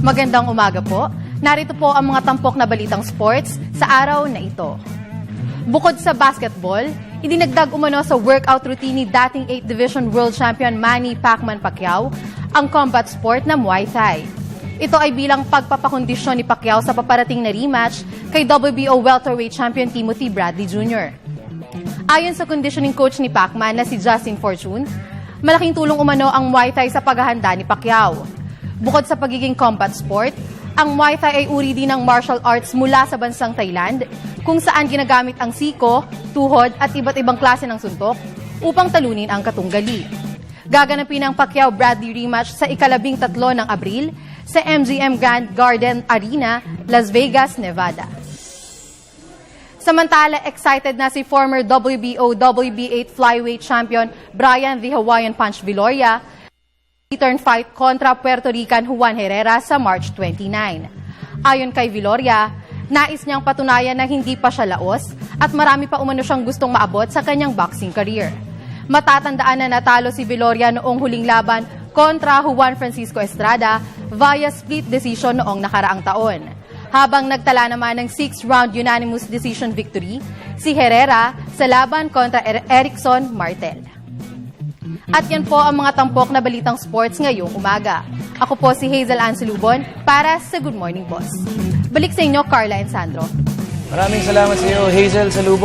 Magandang umaga po. Narito po ang mga tampok na balitang sports sa araw na ito. Bukod sa basketball, idinagdag umano sa workout routine ni dating 8th Division World Champion Manny Pacman Pacquiao ang combat sport na Muay Thai. Ito ay bilang pagpapakondisyon ni Pacquiao sa paparating na rematch kay WBO welterweight champion Timothy Bradley Jr. Ayon sa conditioning coach ni Pacman na si Justin Fortune, malaking tulong umano ang Muay Thai sa paghahanda ni Pacquiao. Bukod sa pagiging combat sport, ang Muay Thai ay uri din ng martial arts mula sa bansang Thailand, kung saan ginagamit ang siko, tuhod at iba't ibang klase ng suntok upang talunin ang katunggali. Gaganapin ang Pacquiao-Bradley rematch sa ika-13 ng Abril sa MGM Grand Garden Arena, Las Vegas, Nevada. Samantala, excited na si former WBO WB8 flyweight champion Brian the Hawaiian Punch Viloria return fight kontra Puerto Rican Juan Herrera sa March 29. Ayon kay Viloria, nais niyang patunayan na hindi pa siya laos at marami pa umano siyang gustong maabot sa kanyang boxing career. Matatandaan na natalo si Viloria noong huling laban kontra Juan Francisco Estrada via split decision noong nakaraang taon. Habang nagtala naman ng 6-round unanimous decision victory si Herrera sa laban kontra Erickson Martel. At yan po ang mga tampok na balitang sports ngayong umaga. Ako po si Hazel Ann Salubon para sa Good Morning Boss. Balik sa inyo, Carla and Sandro. Maraming salamat sa iyo, Hazel Salubon.